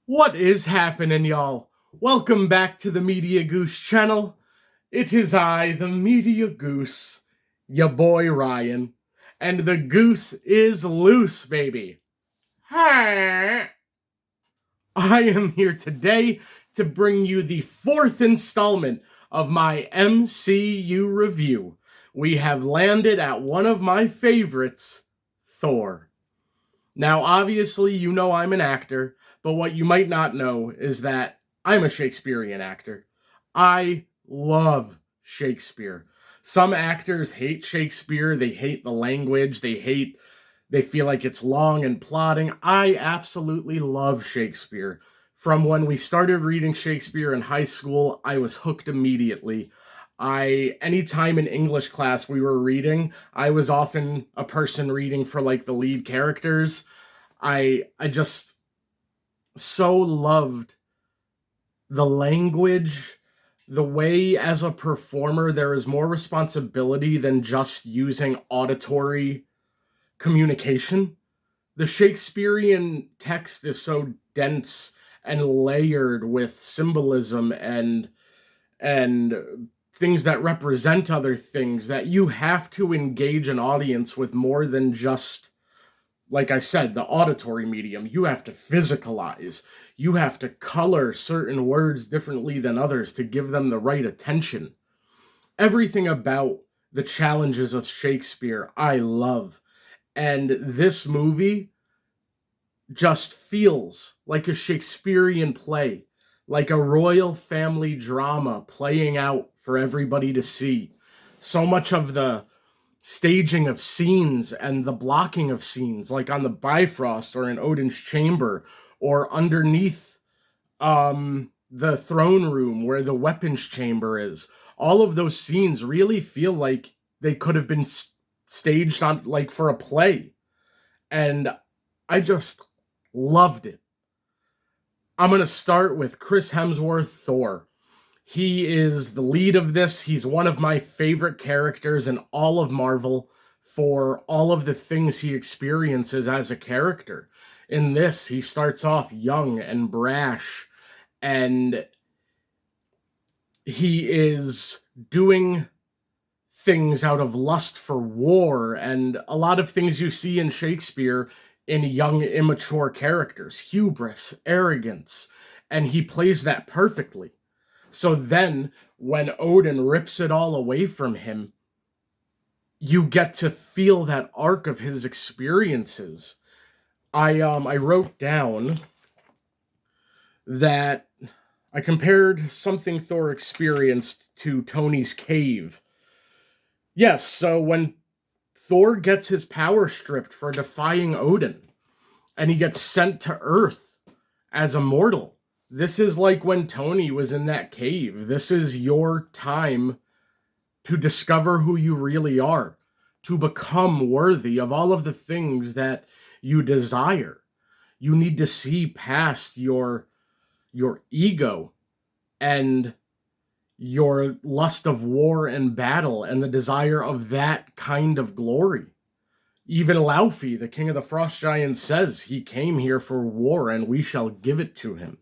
What is happening, y'all? Welcome back to the Media Goose channel. It is I, the Media Goose, ya boy Ryan, and the goose is loose, baby. I am here today to bring you the fourth installment of my MCU review. We have landed at one of my favorites, Thor. Now, obviously, you know I'm an actor, but what you might not know is that I'm a Shakespearean actor. I love Shakespeare. Some actors hate Shakespeare, they hate the language, they feel like it's long and plodding. I absolutely love Shakespeare. From when we started reading Shakespeare in high school, I was hooked immediately. Anytime in English class we were reading, I was often a person reading for like the lead characters. I just so loved the language, the way as a performer there is more responsibility than just using auditory communication. The Shakespearean text is so dense and layered with symbolism and things that represent other things that you have to engage an audience with more than just, like I said, the auditory medium. You have to physicalize. You have to color certain words differently than others to give them the right attention. Everything about the challenges of Shakespeare I love. And this movie just feels like a Shakespearean play, like a royal family drama playing out for everybody to see. So much of the staging of scenes and the blocking of scenes, like on the Bifrost or in Odin's chamber, or underneath the throne room where the weapons chamber is. All of those scenes really feel like they could have been staged on like for a play, and I just loved it. I'm going to start with Chris Hemsworth, Thor. He is the lead of this. He's one of my favorite characters in all of Marvel for all of the things he experiences as a character. In this, he starts off young and brash, and he is doing things out of lust for war and a lot of things you see in Shakespeare in young, immature characters, hubris, arrogance, and he plays that perfectly. So then, when Odin rips it all away from him, you get to feel that arc of his experiences. I wrote down that I compared something Thor experienced to Tony's cave. Yes, so when Thor gets his power stripped for defying Odin, and he gets sent to Earth as a mortal. This is like when Tony was in that cave. This is your time to discover who you really are, to become worthy of all of the things that you desire. You need to see past your ego and your lust of war and battle and the desire of that kind of glory. Even Laufey, the king of the frost giants, says he came here for war and we shall give it to him.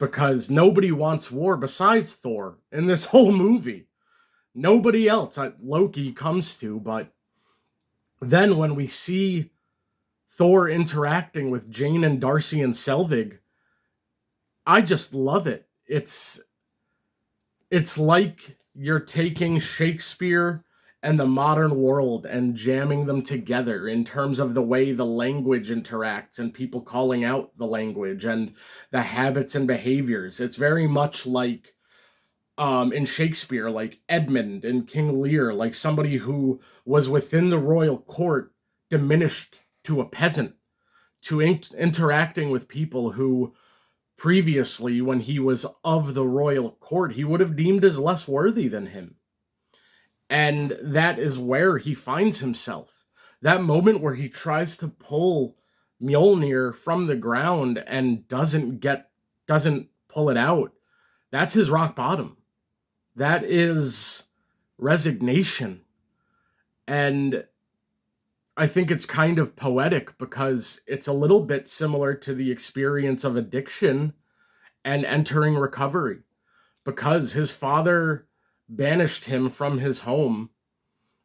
Because nobody wants war besides Thor in this whole movie. Nobody else Loki comes to, but then when we see Thor interacting with Jane and Darcy and Selvig, I just love it. It's like you're taking Shakespeare and the modern world and jamming them together in terms of the way the language interacts and people calling out the language and the habits and behaviors. It's very much like in Shakespeare, like Edmund in King Lear, like somebody who was within the royal court diminished to a peasant, to interacting with people who previously, when he was of the royal court, he would have deemed as less worthy than him. And that is where he finds himself. That moment where he tries to pull Mjolnir from the ground and doesn't pull it out. That's his rock bottom. That is resignation. And I think it's kind of poetic because it's a little bit similar to the experience of addiction and entering recovery, because his father banished him from his home,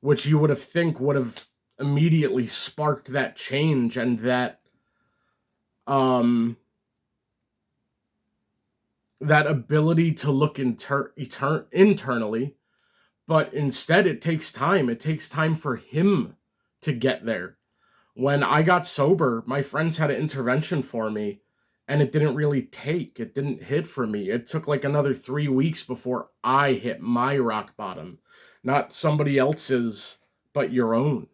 which you would have think would have immediately sparked that change and um that ability to look internally. But instead it takes time. It takes time for him to get there. When I got sober, my friends had an intervention for me, and it didn't really take. It didn't hit for me. It took like another 3 weeks before I hit my rock bottom. Not somebody else's, but your own.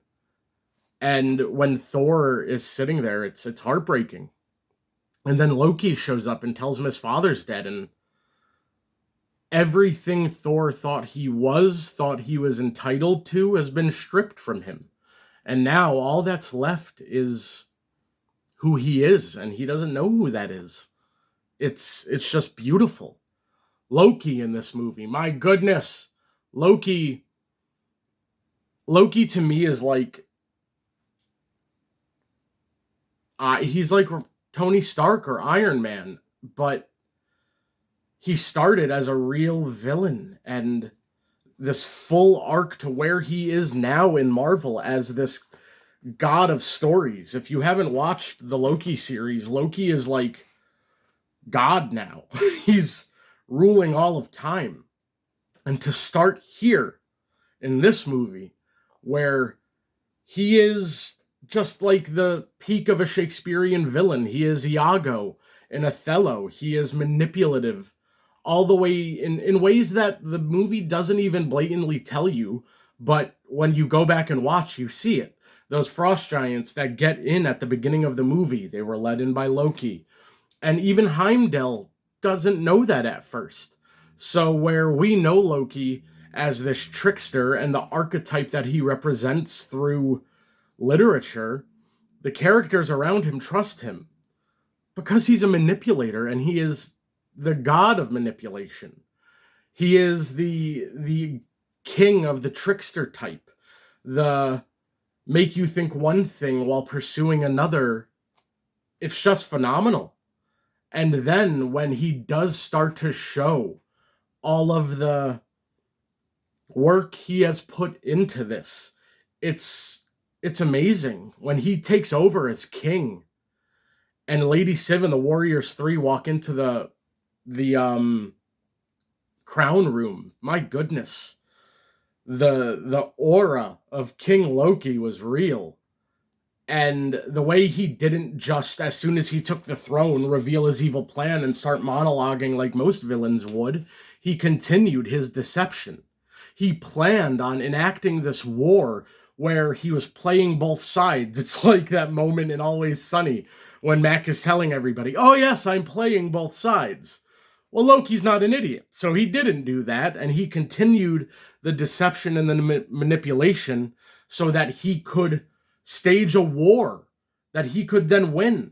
And when Thor is sitting there, it's heartbreaking. And then Loki shows up and tells him his father's dead, and everything Thor thought he was entitled to, has been stripped from him. And now all that's left is who he is, and he doesn't know who that is. It's just beautiful. Loki in this movie, my goodness. Loki to me is like, he's like Tony Stark or Iron Man, but he started as a real villain, and this full arc to where he is now in Marvel as this god of stories. If you haven't watched the Loki series, Loki is like God now. He's ruling all of time. And to start here in this movie, where he is just like the peak of a Shakespearean villain. He is Iago in Othello. He is manipulative, all the way in ways that the movie doesn't even blatantly tell you, but when you go back and watch, you see it. Those frost giants that get in at the beginning of the movie, they were led in by Loki. And even Heimdall doesn't know that at first. So where we know Loki as this trickster and the archetype that he represents through literature, the characters around him trust him because he's a manipulator, and he is the god of manipulation. He is the king of the trickster type, the make you think one thing while pursuing another. It's just phenomenal. And then when he does start to show all of the work he has put into this, it's amazing. When he takes over as king and Lady Sif and the Warriors 3 walk into the crown room, my goodness, the aura of King Loki was real. And the way he didn't just, as soon as he took the throne, reveal his evil plan and start monologuing like most villains would, he continued his deception. He planned on enacting this war where he was playing both sides. It's like that moment in Always Sunny when Mac is telling everybody, oh yes, I'm playing both sides. Well, Loki's not an idiot, so he didn't do that, and he continued the deception and the manipulation so that he could stage a war that he could then win.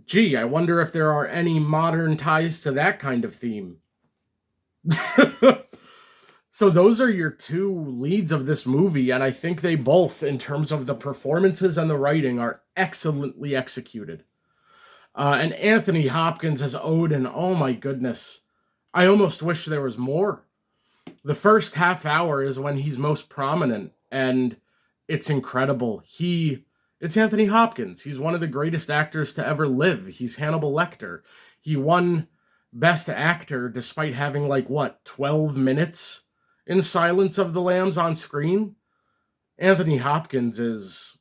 Gee, I wonder if there are any modern ties to that kind of theme. So those are your two leads of this movie, and I think they both, in terms of the performances and the writing, are excellently executed. And Anthony Hopkins as Odin, oh my goodness. I almost wish there was more. The first half hour is when he's most prominent, and it's incredible. It's Anthony Hopkins. He's one of the greatest actors to ever live. He's Hannibal Lecter. He won Best Actor despite having 12 minutes in Silence of the Lambs on screen. Anthony Hopkins is,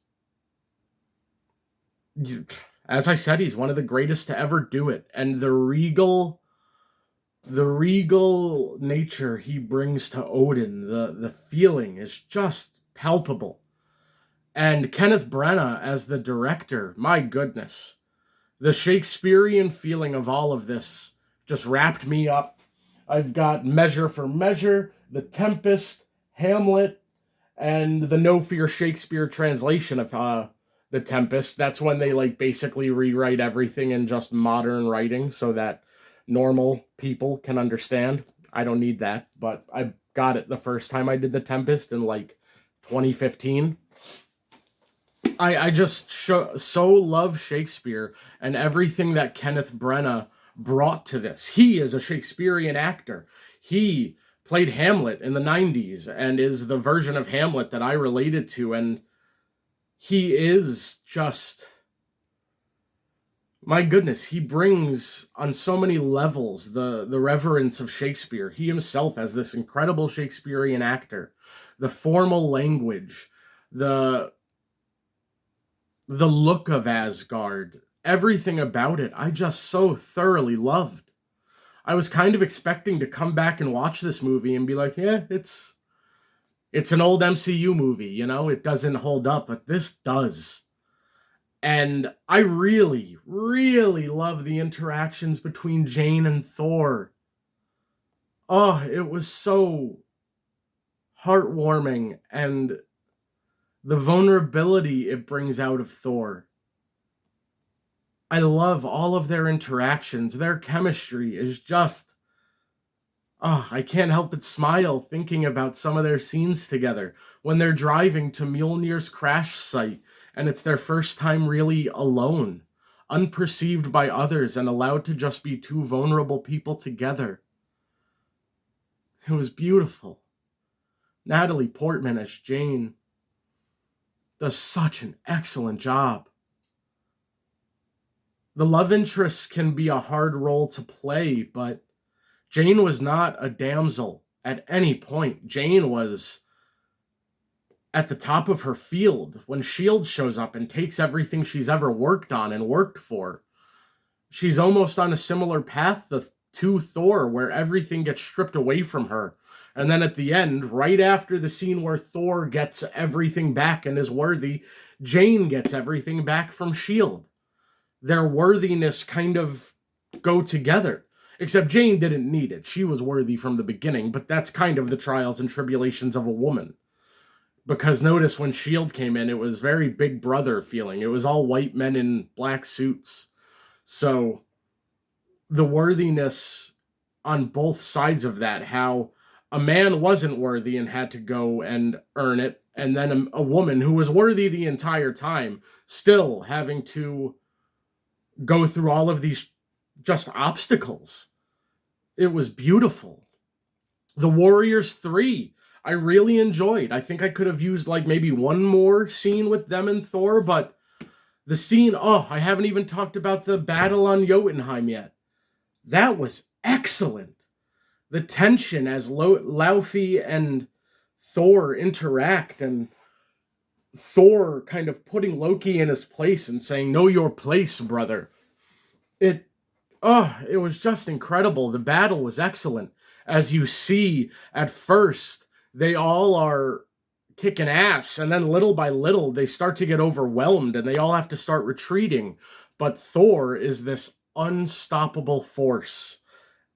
as I said, he's one of the greatest to ever do it. And the regal nature he brings to Odin, the feeling is just palpable. And Kenneth Branagh as the director, my goodness. The Shakespearean feeling of all of this just wrapped me up. I've got Measure for Measure, The Tempest, Hamlet, and the No Fear Shakespeare translation of The Tempest. That's when they basically rewrite everything in just modern writing so that normal people can understand. I don't need that, but I got it the first time I did The Tempest in 2015. I just so love Shakespeare and everything that Kenneth Branagh brought to this. He is a Shakespearean actor. He played Hamlet in the 90s and is the version of Hamlet that I related to. And he is just, my goodness, he brings on so many levels the reverence of Shakespeare. He himself as this incredible Shakespearean actor, the formal language, the the look of Asgard, everything about it, I just so thoroughly loved. I was kind of expecting to come back and watch this movie and be like, yeah, it's an old MCU movie, you know, it doesn't hold up, but this does. And I really, really love the interactions between Jane and Thor. Oh, it was so heartwarming, and the vulnerability it brings out of Thor. I love all of their interactions. Their chemistry is just, I can't help but smile thinking about some of their scenes together when they're driving to Mjolnir's crash site and it's their first time really alone, unperceived by others, and allowed to just be two vulnerable people together. It was beautiful. Natalie Portman as Jane does such an excellent job. The love interest can be a hard role to play, but Jane was not a damsel at any point. Jane was at the top of her field when S.H.I.E.L.D. shows up and takes everything she's ever worked on and worked for. She's almost on a similar path to Thor, where everything gets stripped away from her. And then at the end, right after the scene where Thor gets everything back and is worthy, Jane gets everything back from S.H.I.E.L.D. Their worthiness kind of go together. Except Jane didn't need it. She was worthy from the beginning, but that's kind of the trials and tribulations of a woman. Because notice when S.H.I.E.L.D. came in, it was very Big Brother feeling. It was all white men in black suits. So the worthiness on both sides of that, how a man wasn't worthy and had to go and earn it, and then a woman who was worthy the entire time, still having to go through all of these just obstacles. It was beautiful. The Warriors 3, I really enjoyed. I think I could have used like maybe one more scene with them and Thor, but the scene, I haven't even talked about the battle on Jotunheim yet. That was excellent. The tension as Laufey and Thor interact, and Thor kind of putting Loki in his place and saying, know your place, brother. It was just incredible. The battle was excellent. As you see, at first, they all are kicking ass, and then little by little, they start to get overwhelmed, and they all have to start retreating. But Thor is this unstoppable force,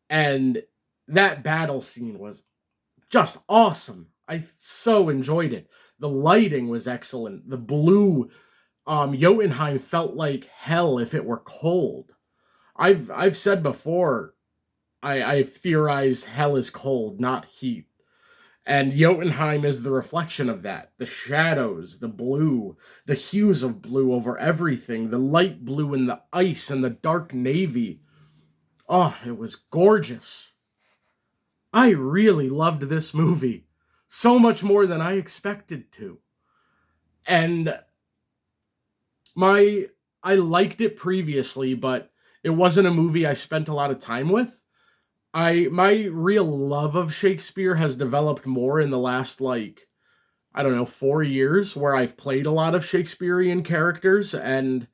and that battle scene was just awesome. I so enjoyed it. The lighting was excellent. The blue Jotunheim felt like hell if it were cold. I've said before, I've theorized hell is cold, not heat. And Jotunheim is the reflection of that. The shadows, the blue, the hues of blue over everything, the light blue and the ice and the dark navy. Oh, it was gorgeous. I really loved this movie. So much more than I expected to. And I liked it previously, but it wasn't a movie I spent a lot of time with. My real love of Shakespeare has developed more in the last, like, I don't know, 4 years, where I've played a lot of Shakespearean characters, and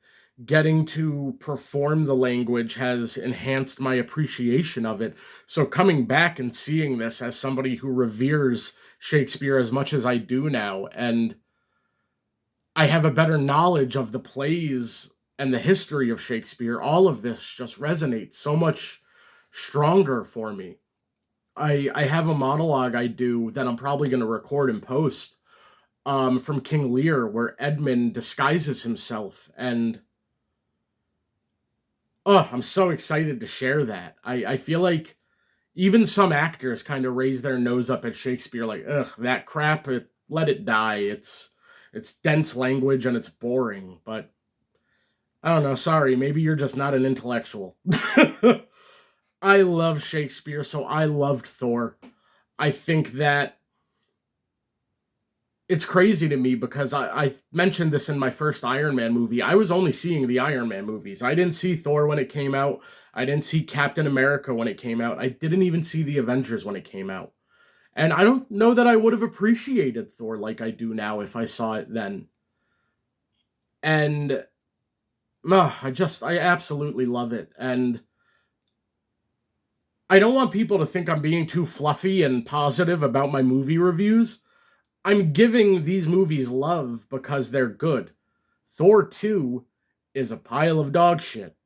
getting to perform the language has enhanced my appreciation of it. So coming back and seeing this as somebody who reveres Shakespeare as much as I do now, and I have a better knowledge of the plays and the history of Shakespeare, all of this just resonates so much stronger for me. I have a monologue I do that I'm probably going to record and post from King Lear, where Edmund disguises himself, and I'm so excited to share that. I feel like even some actors kind of raise their nose up at Shakespeare, like, ugh, that crap, let it die. It's It's dense language and it's boring, but I don't know, sorry, maybe you're just not an intellectual. I love Shakespeare, so I loved Thor. I think that it's crazy to me because I mentioned this in my first Iron Man movie. I was only seeing the Iron Man movies. I didn't see Thor when it came out. I didn't see Captain America when it came out. I didn't even see the Avengers when it came out. And I don't know that I would have appreciated Thor like I do now if I saw it then. And I absolutely love it. And I don't want people to think I'm being too fluffy and positive about my movie reviews. I'm giving these movies love because they're good. Thor 2 is a pile of dog shit.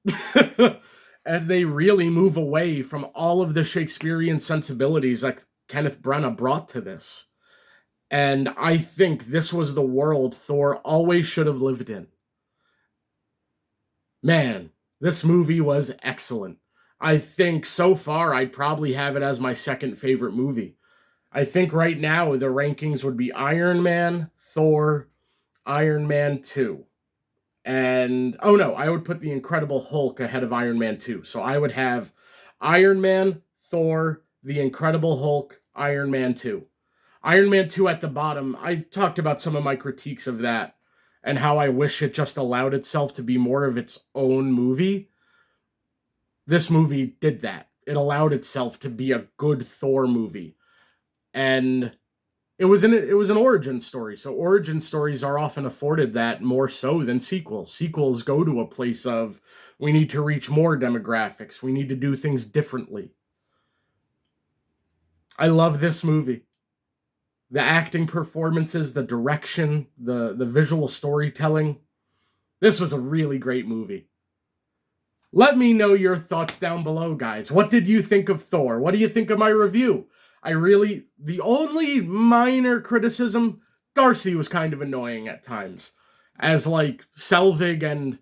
And they really move away from all of the Shakespearean sensibilities that Kenneth Branagh brought to this. And I think this was the world Thor always should have lived in. Man, this movie was excellent. I think so far I'd probably have it as my second favorite movie. I think right now the rankings would be Iron Man, Thor, Iron Man 2. And, oh no, I would put the Incredible Hulk ahead of Iron Man 2. So I would have Iron Man, Thor, the Incredible Hulk, Iron Man 2. Iron Man 2 at the bottom, I talked about some of my critiques of that and how I wish it just allowed itself to be more of its own movie. This movie did that. It allowed itself to be a good Thor movie. And it was an origin story. So origin stories are often afforded that more so than sequels. Sequels go to a place of, we need to reach more demographics. We need to do things differently. I love this movie. The acting performances, the direction, the visual storytelling. This was a really great movie. Let me know your thoughts down below, guys. What did you think of Thor? What do you think of my review? The only minor criticism, Darcy was kind of annoying at times. As like Selvig and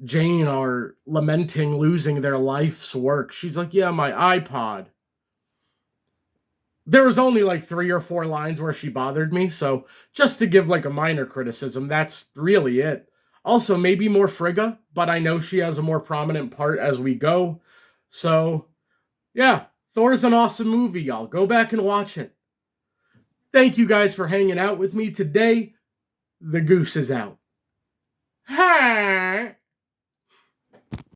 Jane are lamenting losing their life's work. She's like, yeah, my iPod. There was only like 3 or 4 lines where she bothered me, so just to give like a minor criticism, that's really it. Also, maybe more Frigga, but I know she has a more prominent part as we go. So, yeah, Thor's an awesome movie, y'all. Go back and watch it. Thank you guys for hanging out with me today. The Goose is out. Ha!